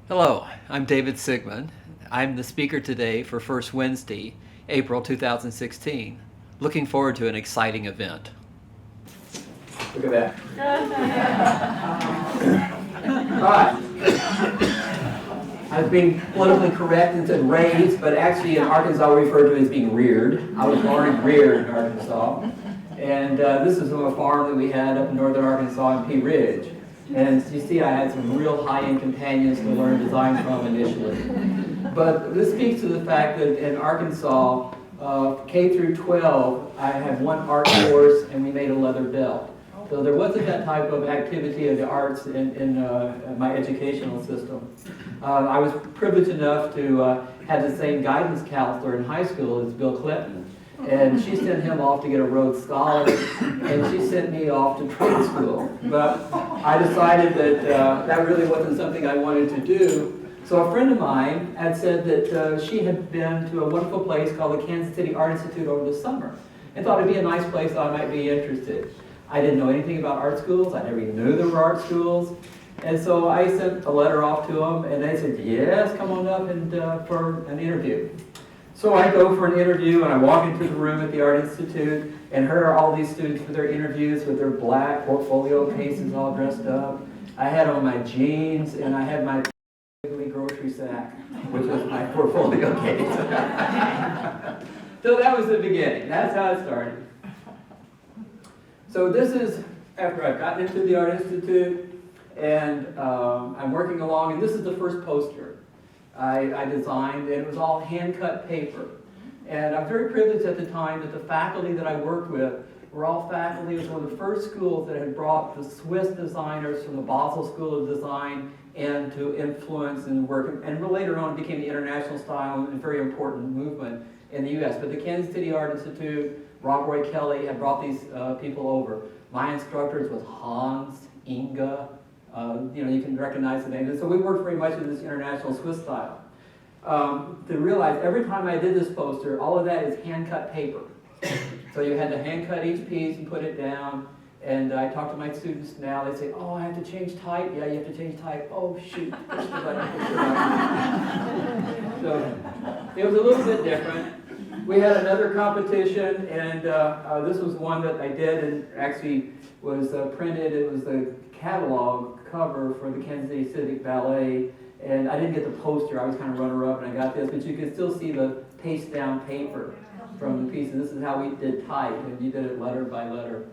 Hello, I'm David Sigman. I'm the speaker today for First Wednesday, April 2016. Looking forward to an exciting event. Look at that. All right. I was being politically correct and said raised, but actually in Arkansas we refer to it as being reared. I was born and reared in Arkansas. And this is from a farm that we had up in northern Arkansas in Pea Ridge. And you see I had some real high-end companions to learn design from initially. But this speaks to the fact that in Arkansas, K through 12, I had one art course and we made a leather belt. So there wasn't that type of activity of the arts in my educational system. I was privileged enough to have the same guidance counselor in high school as Bill Clinton. And she sent him off to get a Rhodes Scholar, and she sent me off to trade school. But I decided that that really wasn't something I wanted to do. So a friend of mine had said that she had been to a wonderful place called the Kansas City Art Institute over the summer and thought it'd be a nice place that I might be interested. I didn't know anything about art schools. I never even knew there were art schools. And so I sent a letter off to them, and they said, yes, come on up and for an interview. So I go for an interview, and I walk into the room at the Art Institute, and here are all these students for their interviews with their black portfolio cases all dressed up. I had on my jeans, and I had my grocery sack, which was my portfolio case. So that was the beginning. That's how it started. So this is after I've gotten into the Art Institute, and I'm working along, and this is the first poster I designed, and it was all hand-cut paper. And I'm very privileged at the time that the faculty that I worked with were all faculty. It was one of the first schools that had brought the Swiss designers from the Basel School of Design in to influence and work. And later on it became the international style and a very important movement in the U.S. But the Kansas City Art Institute, Rob Roy Kelly had brought these people over. My instructors was Hans, Inga, you can recognize the names. And so we worked very much in this international Swiss style. To realize every time I did this poster, all of that is hand-cut paper. So you had to hand-cut each piece and put it down. And I talk to my students now, they say, oh, I have to change type. Yeah, you have to change type. Oh, shoot. So it was a little bit different. We had another competition, and this was one that I did and actually was printed. It was the catalog cover for the Kansas City Civic Ballet, and I didn't get the poster. I was kind of runner-up, and I got this, but you can still see the paste-down paper from the pieces. This is how we did type, and you did it letter by letter.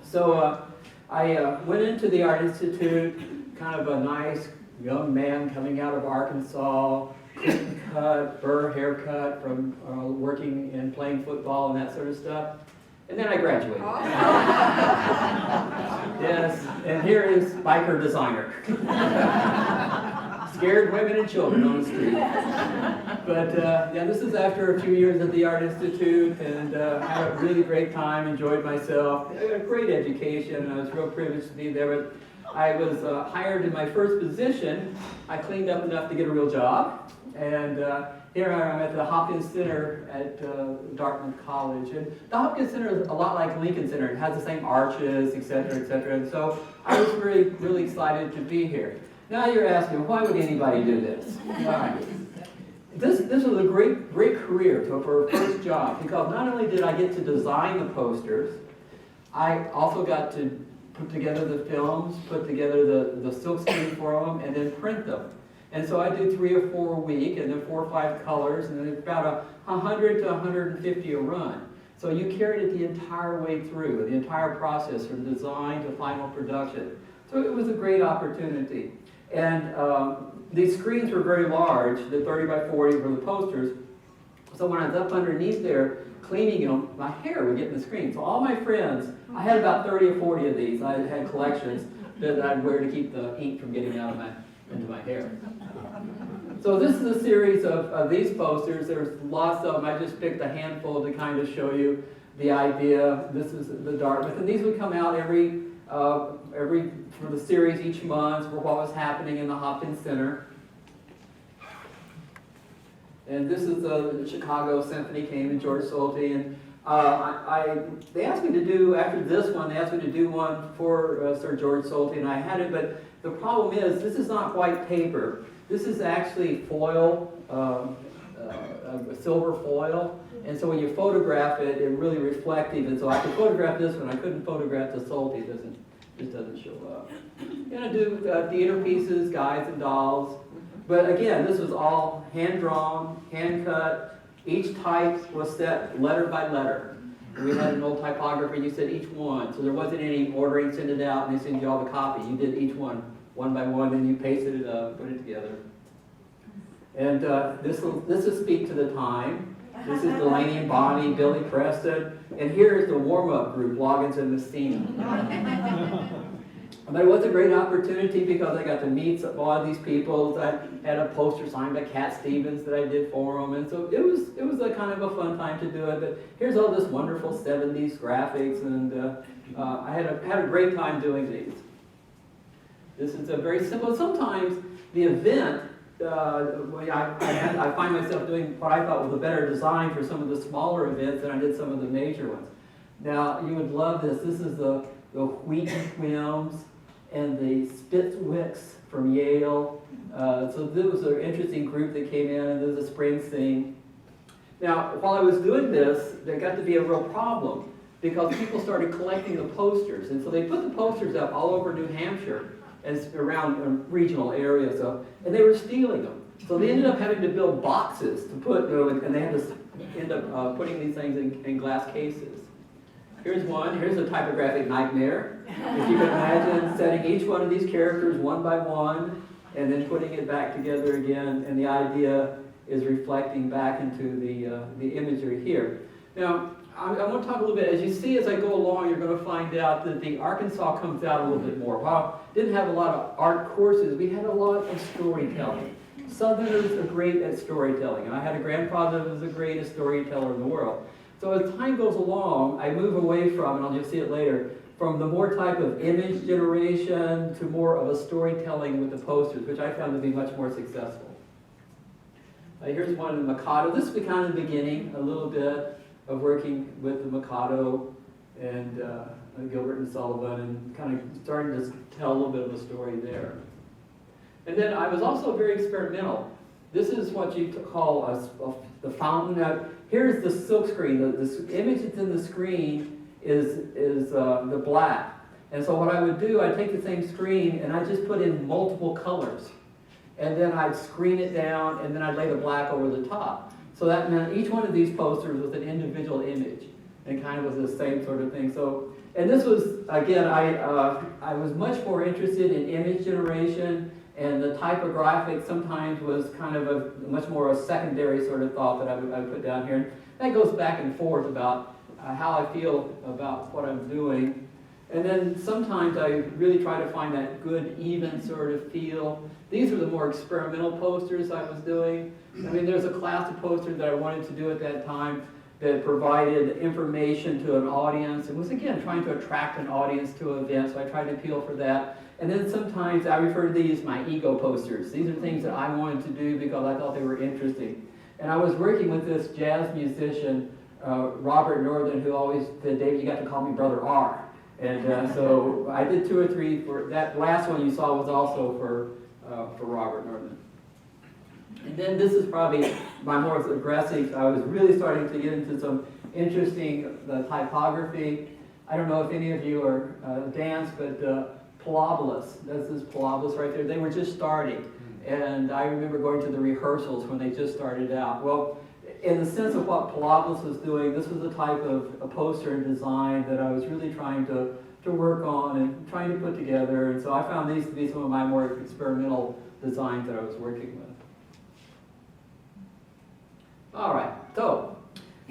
So I went into the Art Institute, kind of a nice young man coming out of Arkansas, clean cut, burr haircut from working and playing football and that sort of stuff. And then I graduated. Yes, and here is biker designer. Scared women and children on the street. But yeah, this is after a few years at the Art Institute, and had a really great time, enjoyed myself. A great education. I was real privileged to be there. But I was hired in my first position. I cleaned up enough to get a real job. And here I am at the Hopkins Center at Dartmouth College. And the Hopkins Center is a lot like Lincoln Center. It has the same arches, et cetera, et cetera. And so I was really excited to be here. Now you're asking, why would anybody do this? All right. This was a great career for a first job, because not only did I get to design the posters, I also got to put together the films, put together the silkscreen for them, and then print them. And so I did 3 or 4 a week, and then 4 or 5 colors, and then about 100 to 150 a run. So you carried it the entire way through, the entire process from design to final production. So it was a great opportunity. And these screens were very large, the 30 by 40 were the posters. So when I was up underneath there cleaning them, my hair would get in the screen. So all my friends, I had about 30 or 40 of these. I had collections that I'd wear to keep the ink from getting out of into my hair. So this is a series of these posters. There's lots of them. I just picked a handful to kind of show you the idea. This is the Dartmouth, and these would come out every for the series each month for what was happening in the Hopkins Center. And this is the Chicago Symphony came and George Solti, and they asked me to do, after this one, they asked me to do one for Sir George Solti, and I had it, but the problem is, this is not white paper. This is actually foil, silver foil. And so when you photograph it, it really reflective. And so I could photograph this one. I couldn't photograph the Salty. It just doesn't show up. And I do theater pieces, guides and dolls. But again, this was all hand-drawn, hand-cut. Each type was set letter by letter. We had an old typographer, and you said each one. So there wasn't any ordering, send it out, and they send you all the copy. You did each one by one, and you pasted it up, put it together. And this will speak to the time. This is Delaney and Bonnie, Billy Preston. And here's the warm-up group, Loggins and Messina. But it was a great opportunity because I got to meet a lot of these people. I had a poster signed by Cat Stevens that I did for them, and so it was a kind of a fun time to do it. But here's all this wonderful 70s graphics, and I had a great time doing these. This is a very simple. Sometimes the event, I find myself doing what I thought was a better design for some of the smaller events than I did some of the major ones. Now you would love this. This is the Wheaton Twins and the Spitzwicks from Yale. So this was an interesting group that came in, and there's a Springsteen. Now, while I was doing this, there got to be a real problem because people started collecting the posters. And so they put the posters up all over New Hampshire and around regional areas, and they were stealing them. So they ended up having to build boxes to put, and they had to end up putting these things in glass cases. Here's one. Here's a typographic nightmare. If you can imagine setting each one of these characters one by one and then putting it back together again, and the idea is reflecting back into the imagery here. Now, I want to talk a little bit. As you see, as I go along, you're going to find out that the Arkansas comes out a little bit more. While I didn't have a lot of art courses, we had a lot of storytelling. Southerners are great at storytelling. I had a grandfather that was the greatest storyteller in the world. So as time goes along, I move away from, and I'll just see it later, from the more type of image generation to more of a storytelling with the posters, which I found to be much more successful. Here's one in the Mikado. This is kind of the beginning, a little bit of working with the Mikado and Gilbert and Sullivan, and kind of starting to tell a little bit of a story there. And then I was also very experimental. This is what you call the fountain. Here's the silk screen. The image that's in the screen is the black. And so what I would do, I'd take the same screen and I'd just put in multiple colors. And then I'd screen it down, and then I'd lay the black over the top. So that meant each one of these posters was an individual image, and kind of was the same sort of thing. So, and this was, again, I was much more interested in image generation, and the typographic sometimes was kind of a much more a secondary sort of thought that I would put down here. And that goes back and forth about how I feel about what I'm doing. And then sometimes I really try to find that good, even sort of feel. These were the more experimental posters I was doing. I mean, there's a class of posters that I wanted to do at that time that provided information to an audience. It was, again, trying to attract an audience to an event, so I tried to appeal for that. And then sometimes I refer to these as my ego posters. These are things that I wanted to do because I thought they were interesting. And I was working with this jazz musician, Robert Northern, who always said, "David, you got to call me Brother R." And so I did 2 or 3 for that. Last one you saw was also for Robert Northern. And then this is probably my more aggressive. I was really starting to get into some interesting typography. I don't know if any of you are dance, but Pilobolus, this is Pilobolus right there. They were just starting. And I remember going to the rehearsals when they just started out. Well, in the sense of what Pilobolus was doing, this was the type of a poster and design that I was really trying to work on and trying to put together. And so I found these to be some of my more experimental designs that I was working with. All right, so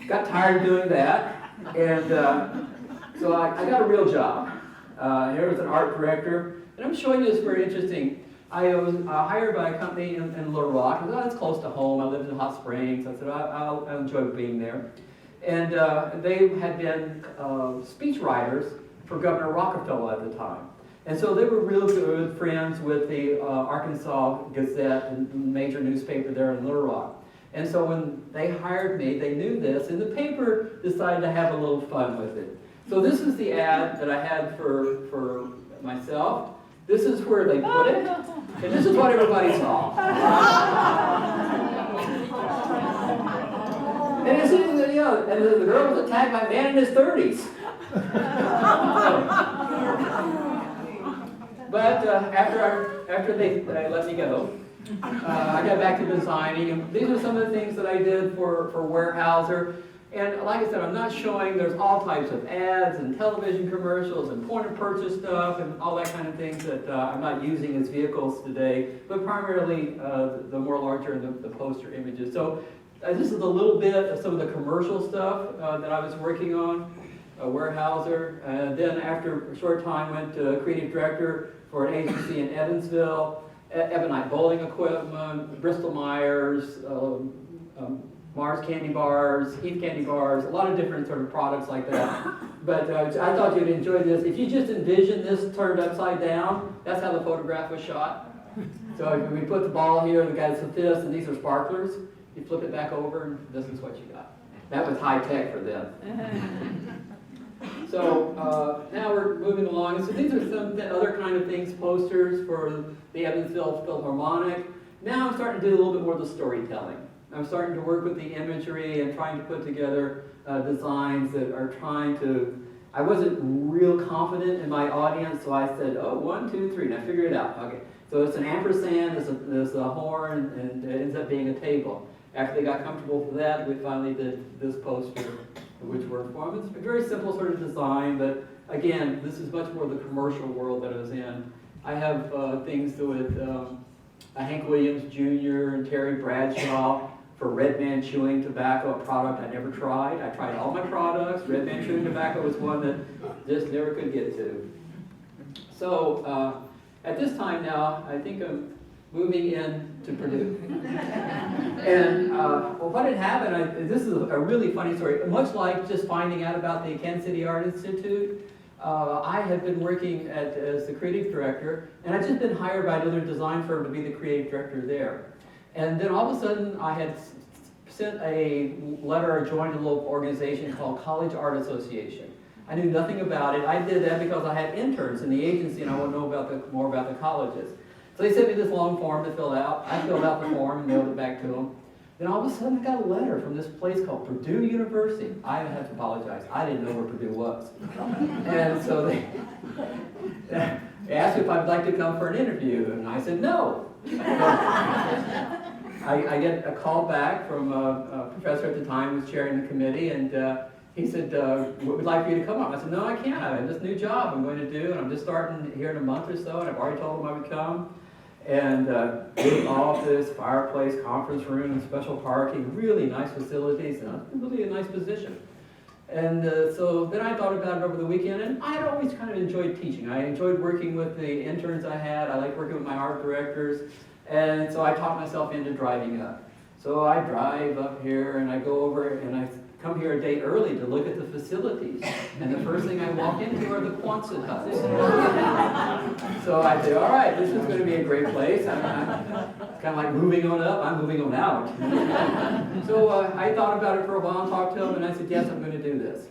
got tired of doing that, and so I got a real job. Here was an art director, and I'm showing you this very interesting. I was hired by a company in Little Rock. I thought, that's close to home. I lived in Hot Springs. I said, I'll enjoy being there. And they had been speech writers for Governor Rockefeller at the time. And so they were real good friends with the Arkansas Gazette, and major newspaper there in Little Rock. And so when they hired me, they knew this, and the paper decided to have a little fun with it. So this is the ad that I had for myself. This is where they put it, and this is what everybody saw. And it's, you know, and the girl was attacked by a man in his 30s. But after they let me go, I got back to designing, and these are some of the things that I did for Weyerhaeuser. And like I said, I'm not showing, there's all types of ads and television commercials and point of purchase stuff and all that kind of things that I'm not using as vehicles today, but primarily the more larger, the poster images. So this is a little bit of some of the commercial stuff that I was working on, Weyerhaeuser. And then after a short time, went to creative director for an agency in Evansville, Ebonite Bowling Equipment, Bristol Myers, Mars candy bars, Heath candy bars, a lot of different sort of products like that. But I thought you'd enjoy this. If you just envision this turned upside down, that's how the photograph was shot. So if we put the ball here, the guy's with this, and these are sparklers. You flip it back over, and this is what you got. That was high tech for them. So now we're moving along. So these are some other kind of things, posters for the Evansville Philharmonic. Now I'm starting to do a little bit more of the storytelling. I'm starting to work with the imagery and trying to put together designs that are trying to, I wasn't real confident in my audience, so I said, oh, 1, 2, 3, now figure it out. Okay, so it's an ampersand, there's a horn, and it ends up being a table. After they got comfortable with that, we finally did this poster, which worked for them. It's a very simple sort of design, but again, this is much more the commercial world that I was in. I have things with Hank Williams Jr. and Terry Bradshaw for Red Man Chewing Tobacco, a product I never tried. I tried all my products. Red Man Chewing Tobacco was one that just never could get to. So at this time now, I think I'm moving in to Purdue. And well, what had happened, this is a really funny story. Much like just finding out about the Kansas City Art Institute, I had been working as the creative director, and I'd just been hired by another design firm to be the creative director there. And then all of a sudden, I had sent a letter or joined a little organization called College Art Association. I knew nothing about it. I did that because I had interns in the agency and I wanted to know more about the colleges. So they sent me this long form to fill out. I filled out the form and mailed it back to them. Then all of a sudden I got a letter from this place called Purdue University. I have to apologize. I didn't know where Purdue was. And so they asked if I'd like to come for an interview, and I said no. I get a call back from a professor at the time who was chairing the committee, and he said, we'd like for you to come up. I said, no, I can't. I have this new job I'm going to do, and I'm just starting here in a month or so, and I've already told them I would come. And big office, fireplace, conference room, special parking, really nice facilities, and really a nice position. And so then I thought about it over the weekend, and I had always kind of enjoyed teaching. I enjoyed working with the interns I had. I liked working with my art directors. And so I talked myself into driving up. So I drive up here, and I go over, and I come here a day early to look at the facilities. And the first thing I walk into are the Quonset huts. So I say, all right, this is going to be a great place. I'm kind of like moving on up, I'm moving on out. So I thought about it for a while and talked to him, and I said, yes, I'm going to do this.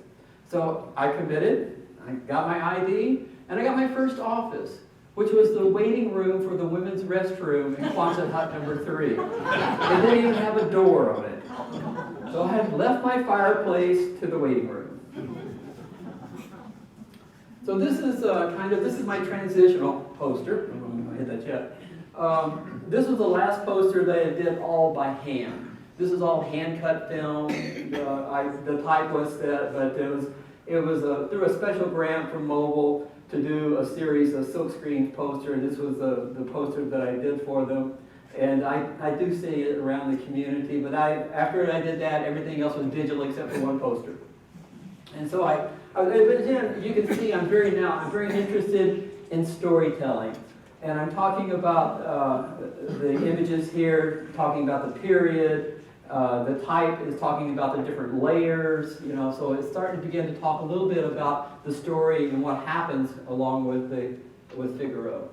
So I committed, I got my ID, and I got my first office, which was the waiting room for the women's restroom in Quonset hut number 3. It didn't even have a door on it. So I had left my fireplace to the waiting room. So this is this is my transitional poster. I don't know if I hit that yet. This was the last poster that I did all by hand. This is all hand-cut film. The type was set, but it was through a special grant from Mobile to do a series of silkscreen poster. This was the poster that I did for them. And I do see it around the community, but after I did that, everything else was digital except for one poster. And so but again, you can see I'm very interested in storytelling. And I'm talking about the images here, talking about the period. The type is talking about the different layers, so it's starting to begin to talk a little bit about the story and what happens along with Figaro.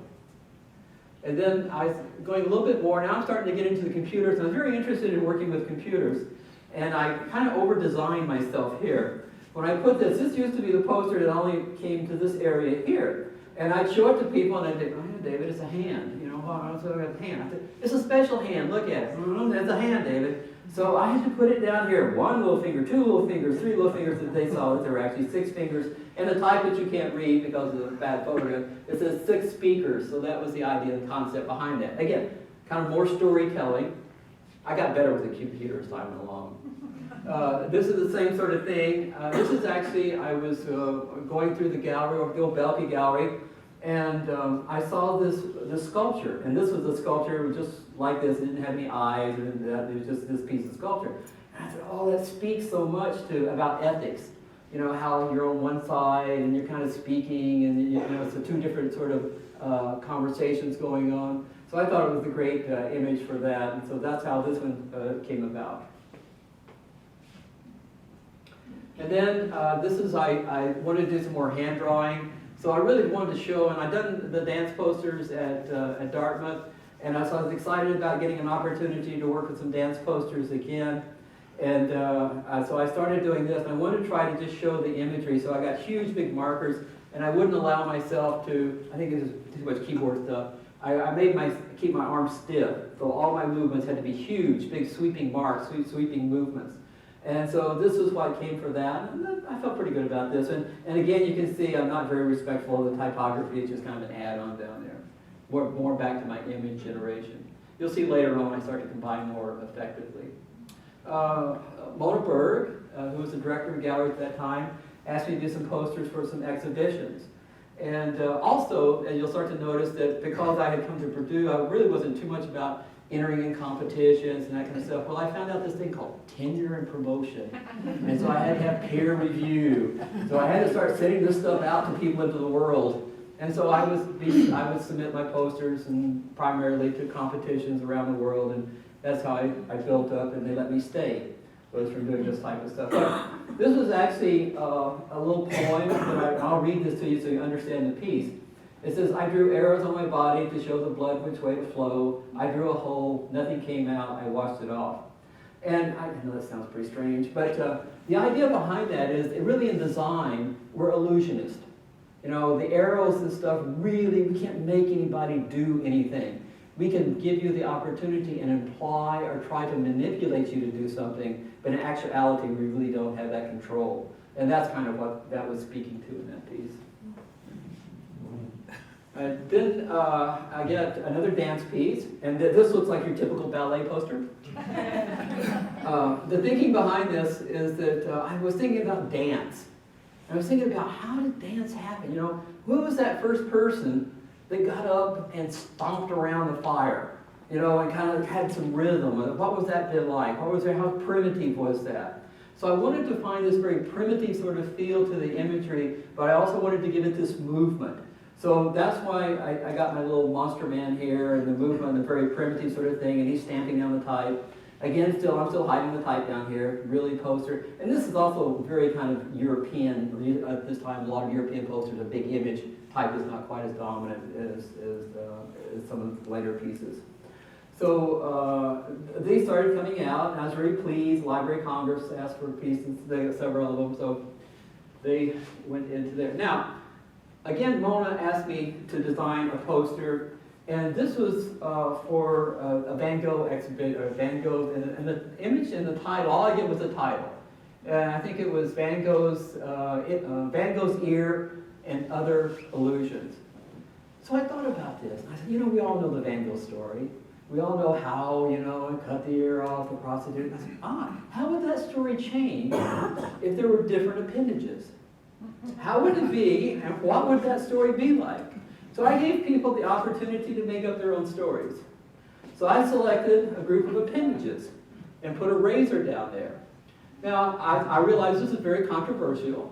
And then I was going a little bit more. Now I'm starting to get into the computers. I'm very interested in working with computers. And I kind of over-designed myself here. When I put this used to be the poster that only came to this area here. And I'd show it to people, and they'd say, "Oh, yeah, David, it's a hand. You know, oh, so it's a hand." I said, "It's a special hand. Look at it. It's a hand, David." So I had to put it down here. 1 little finger, 2 little fingers, 3 little fingers. That they saw that there were actually 6 fingers. And the type that you can't read because of the bad photograph, it says 6 speakers. So that was the idea, the concept behind that. Again, kind of more storytelling. I got better with the computer as time went along. This is the same sort of thing. This is actually, I was going through the gallery, or the old Belkey Gallery, and I saw this sculpture. And this was a sculpture just like this. It didn't have any eyes, and it was just this piece of sculpture. And I said, oh, that speaks so much about ethics. You know, how you're on one side and you're kind of speaking, and you know, it's the 2 different sort of conversations going on. So I thought it was a great image for that, and so that's how this one came about. And then this is, I wanted to do some more hand drawing. So I really wanted to show, and I'd done the dance posters at Dartmouth, and so I was excited about getting an opportunity to work with some dance posters again. And so I started doing this, and I wanted to try to just show the imagery. So I got huge, big markers, and I wouldn't allow myself to, I think it was too much keyboard stuff. I made keep my arms stiff, so all my movements had to be huge, big sweeping marks, sweeping movements. And so this is why I came for that, and I felt pretty good about this. And again, you can see I'm not very respectful of the typography. It's just kind of an add-on down there. More back to my image generation. You'll see later on I start to combine more effectively. Mona Berg, who was the director of the gallery at that time, asked me to do some posters for some exhibitions. And also, you'll start to notice that because I had come to Purdue, I really wasn't too much about entering in competitions and that kind of stuff. Well, I found out this thing called tenure and promotion. And so I had to have peer review. So I had to start sending this stuff out to people into the world. And so I would submit my posters and primarily to competitions around the world, and that's how I built up, and they let me stay. Was from doing this type of stuff. But this was actually a little poem, but I'll read this to you so you understand the piece. It says, I drew arrows on my body to show the blood which way to flow. I drew a hole, nothing came out, I washed it off. And I know that sounds pretty strange, but the idea behind that is, really in design, we're illusionists. You know, the arrows and stuff, really, we can't make anybody do anything. We can give you the opportunity and imply or try to manipulate you to do something, but in actuality, we really don't have that control. And that's kind of what that was speaking to in that piece. Then I get another dance piece, and this looks like your typical ballet poster. The thinking behind this is that I was thinking about dance. I was thinking about how did dance happen? You know, who was that first person that got up and stomped around the fire? You know, and kind of had some rhythm. What was that bit like? How primitive was that? So I wanted to find this very primitive sort of feel to the imagery, but I also wanted to give it this movement. So that's why I got my little monster man here, and the movement, the very primitive sort of thing, and he's stamping down the type. Again, I'm still hiding the type down here, really poster. And this is also very kind of European. At this time, a lot of European posters, a big image. Type is not quite as dominant as some of the later pieces. So these started coming out, and I was very pleased. Library of Congress asked for pieces, several of them, so they went into there. Now, again, Mona asked me to design a poster, and this was for a Van Gogh exhibit, or Van Gogh, and the image and the title, all I get was the title. And I think it was Van Gogh's Ear and Other Illusions. So I thought about this. I said, you know, we all know the Van Gogh story. We all know how, you know, cut the ear off the prostitute. I said, how would that story change if there were different appendages? How would it be, and what would that story be like? So I gave people the opportunity to make up their own stories. So I selected a group of appendages and put a razor down there. Now, I realized this is very controversial,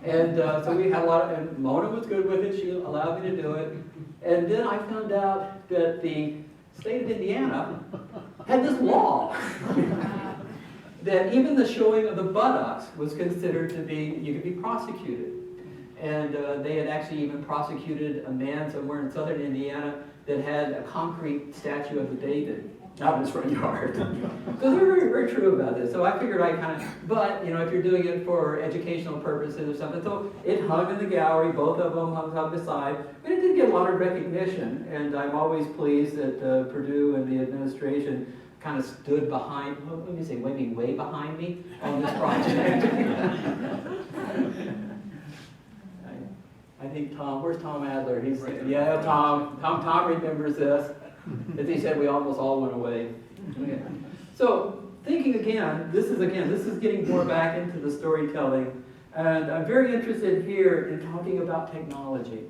and so we had a lot of, and Mona was good with it, she allowed me to do it. And then I found out that the state of Indiana had this law that even the showing of the buttocks was considered to be, you could be prosecuted. And they had actually even prosecuted a man somewhere in southern Indiana that had a concrete statue of the David out in his front yard. So they're very, very true about this. So I figured I kind of, but you know, if you're doing it for educational purposes or something, so it hung in the gallery, both of them hung side by side, and it did get a lot of recognition. And I'm always pleased that Purdue and the administration kind of stood behind, well, let me say, maybe way behind me on this project. I think Tom, where's Tom Adler? He's, yeah, Tom remembers this. As he said, we almost all went away. Okay. So thinking again, this is getting more back into the storytelling. And I'm very interested here in talking about technology.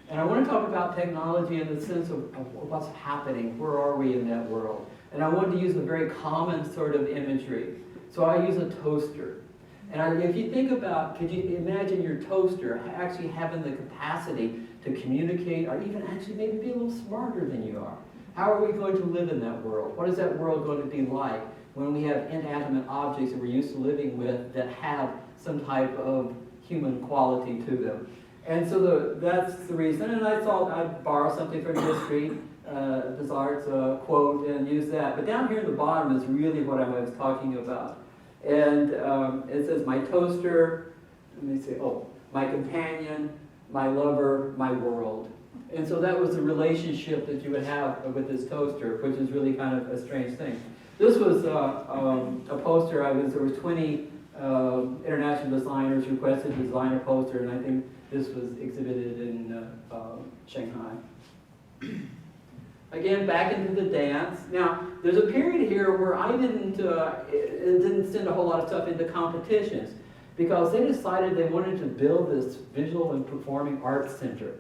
And I want to talk about technology in the sense of what's happening. Where are we in that world? And I wanted to use a very common sort of imagery. So I use a toaster. And if you think about, could you imagine your toaster actually having the capacity to communicate or even actually maybe be a little smarter than you are? How are we going to live in that world? What is that world going to be like when we have inanimate objects that we're used to living with that have some type of human quality to them? And so that's the reason. And I thought I'd borrow something from history, Bizarre's quote, and use that. But down here at the bottom is really what I was talking about. And it says, my toaster, let me say, my companion, my lover, my world. And so that was the relationship that you would have with this toaster, which is really kind of a strange thing. This was a poster, there were 20 international designers requested to design a poster, and I think this was exhibited in Shanghai. Again, back into the dance. Now, there's a period here where I didn't send a whole lot of stuff into competitions because they decided they wanted to build this visual and performing arts center.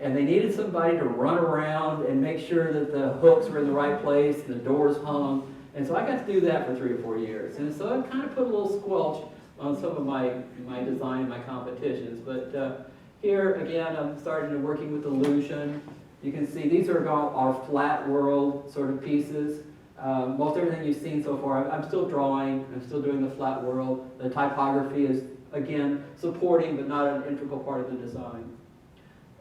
And they needed somebody to run around and make sure that the hooks were in the right place, the doors hung. And so I got to do that for 3 or 4 years. And so it kind of put a little squelch on some of my design and my competitions. But here, again, I'm starting to working with illusion. You can see these are our flat world sort of pieces. Most everything you've seen so far, I'm still drawing. I'm still doing the flat world. The typography is, again, supporting but not an integral part of the design.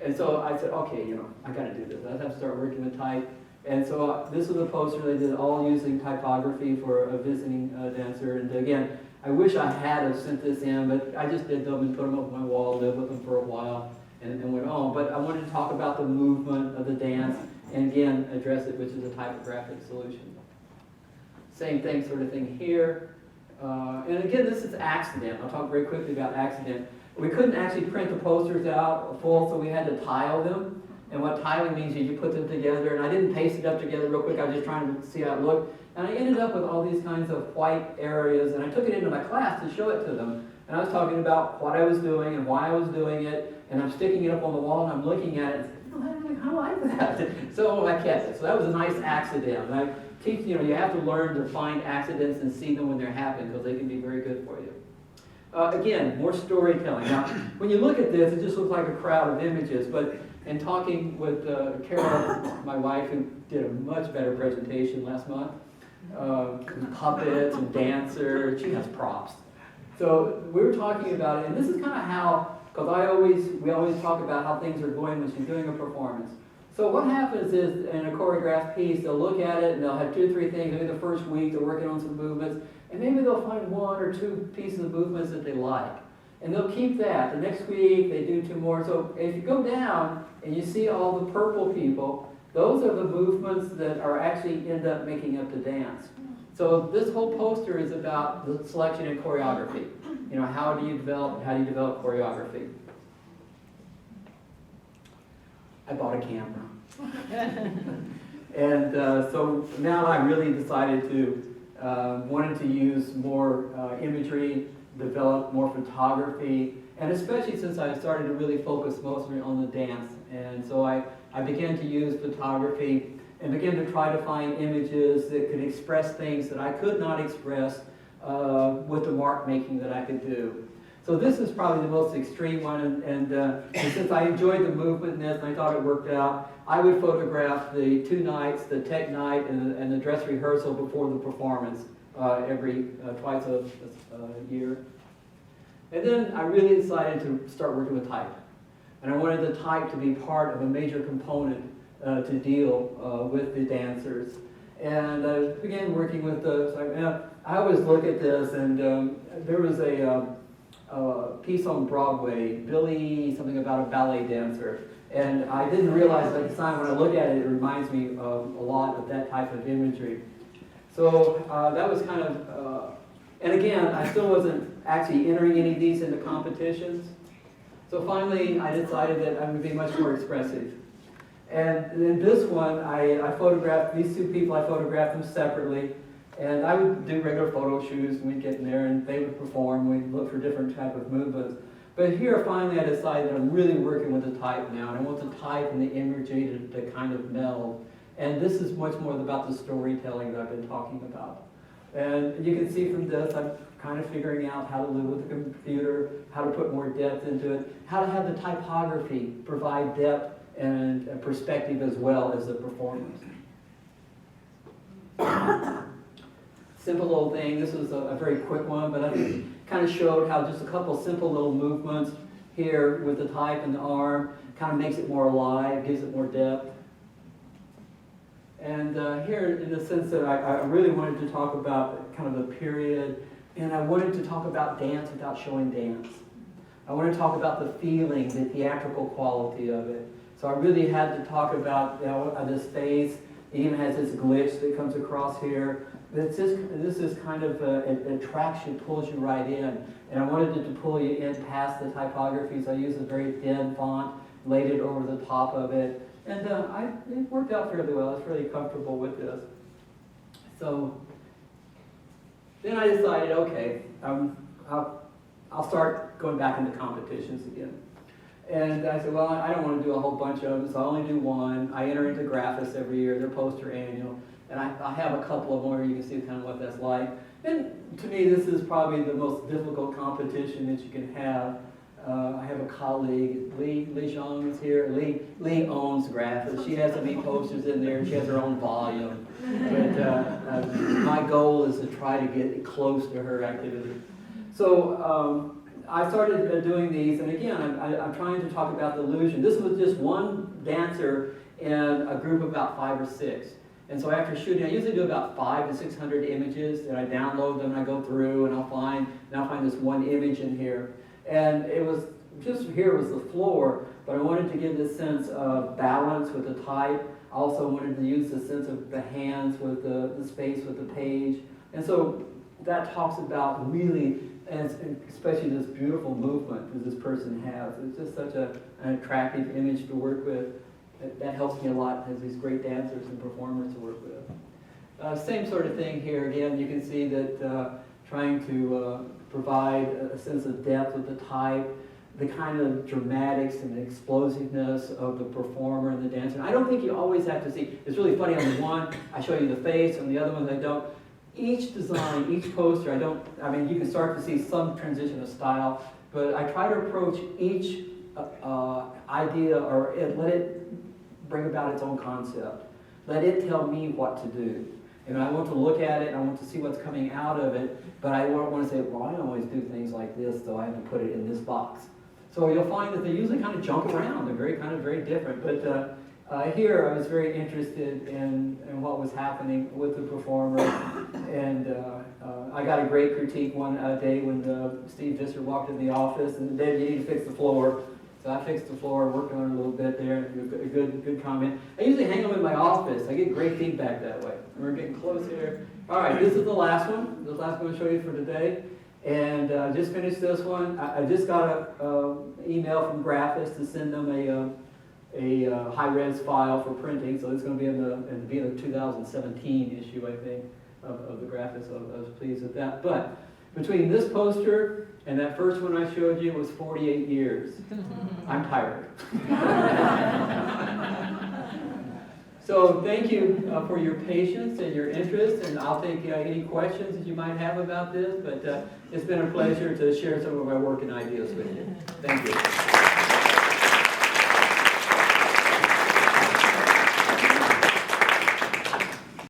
And so I said, okay, I got to do this. I have to start working with type. And so this was a poster they did all using typography for a visiting dancer. And again, I wish I had sent this in, but I just did them and put them up on my wall, lived with them for a while, and went on. But I wanted to talk about the movement of the dance and again, address it, which is a typographic solution. Same thing, sort of thing here. And again, this is accident. I'll talk very quickly about accident. We couldn't actually print the posters out full, so we had to tile them. And what tiling means is you put them together, and I didn't paste it up together real quick, I was just trying to see how it looked. And I ended up with all these kinds of white areas, and I took it into my class to show it to them. And I was talking about what I was doing and why I was doing it, and I'm sticking it up on the wall, and I'm looking at it, and I kind of like that. So I kept it. So that was a nice accident. And I teach, you have to learn to find accidents and see them when they're happening, because they can be very good for you. Again, more storytelling. Now, when you look at this, it just looks like a crowd of images, but in talking with Carol, my wife, who did a much better presentation last month, puppets and dancers, she has props. So we were talking about it, and this is kind of how, because we always talk about how things are going when she's doing a performance. So what happens is, in a choreographed piece, they'll look at it, and they'll have 2 or 3 things. Maybe the first week, they're working on some movements, and maybe they'll find 1 or 2 pieces of movements that they like. And they'll keep that. The next week, they do 2 more. So if you go down and you see all the purple people, those are the movements that are actually end up making up the dance. So this whole poster is about the selection and choreography. How do you develop choreography? I bought a camera. And so now I really decided to, wanted to use more imagery, develop more photography, and especially since I started to really focus mostly on the dance. And so I began to use photography and began to try to find images that could express things that I could not express with the mark making that I could do. So this is probably the most extreme one, and since I enjoyed the movement in this and I thought it worked out, I would photograph the 2 nights, the tech night and the dress rehearsal before the performance twice a year. And then I really decided to start working with type. And I wanted the type to be part of a major component to deal with the dancers. And I began working with the, I always look at this, and there was a piece on Broadway, Billy, something about a ballet dancer. And I didn't realize at the time, when I look at it, it reminds me a lot of that type of imagery. So that was kind of, and again, I still wasn't actually entering any of these into competitions. So finally, I decided that I'm going to be much more expressive. And in this one, I photographed these two people. I photographed them separately, and I would do regular photo shoots, and we'd get in there, and they would perform. We'd look for different type of movements. But here, finally, I decided that I'm really working with the type now, and I want the type and the imagery to kind of meld. And this is much more about the storytelling that I've been talking about. And you can see from this, I'm kind of figuring out how to live with the computer, how to put more depth into it, how to have the typography provide depth and perspective as well as the performance. Simple little thing. This was a very quick one, but I kind of showed how just a couple simple little movements here with the type and the arm kind of makes it more alive, gives it more depth. And here, in the sense that I really wanted to talk about kind of a period, and I wanted to talk about dance without showing dance. I wanted to talk about the feeling, the theatrical quality of it. So I really had to talk about, you know, this face. It even has this glitch that comes across here. It's just, this is kind of it attracts you, pulls you right in. And I wanted it to pull you in past the typography, so I used a very thin font, laid it over the top of it. And it worked out fairly well. I was really comfortable with this. So then I decided, okay, I'll start going back into competitions again. And I said, well, I don't want to do a whole bunch of them, so I only do one. I enter into Graphis every year, their poster annual, and I have a couple of them where you can see kind of what that's like. And to me, this is probably the most difficult competition that you can have. I have a colleague, Lee Zhang is here. Lee owns Graphis. She has so many posters in there, and she has her own volume. But my goal is to try to get close to her activity. So I started doing these, and again, I'm trying to talk about the illusion. This was just one dancer in a group of about 5 or 6. And so after shooting, I usually do about 500 to 600 images, and I download them, and I go through, and I'll find this one image in here. And it was, just here was the floor, but I wanted to give this sense of balance with the type. I also wanted to use the sense of the hands with the space with the page. And so that talks about really, and especially this beautiful movement that this person has. It's just such an attractive image to work with. That helps me a lot as these great dancers and performers to work with. Same sort of thing here. Again, you can see that trying to provide a sense of depth with the type, the kind of dramatics and the explosiveness of the performer and the dancer. And I don't think you always have to see. It's really funny, on the one, I show you the face, on the other one, I don't. Each design, each poster, I mean, you can start to see some transition of style, but I try to approach each idea, or let it bring about its own concept. Let it tell me what to do. And I want to look at it, and I want to see what's coming out of it, but I don't want to say, well, I don't always do things like this, so I have to put it in this box. So you'll find that they usually kind of jump around. They're very different. But here I was very interested in what was happening with the performer. And I got a great critique one day when Steve Visser walked in the office and said, you need to fix the floor. So I fixed the floor, worked on it a little bit there, a good comment. I usually hang them in my office. I get great feedback that way. We're getting close here. All right, this is the last one. The last one I'll show you for today. And I just finished this one. I just got an email from Graphis to send them a high-res file for printing. So it's going to be in the 2017 issue, I think, of the Graphis. So I was pleased with that. But between this poster and that first one I showed you, it was 48 years. I'm tired. So thank you for your patience and your interest, and I'll take any questions that you might have about this, but it's been a pleasure to share some of my work and ideas with you. Thank you.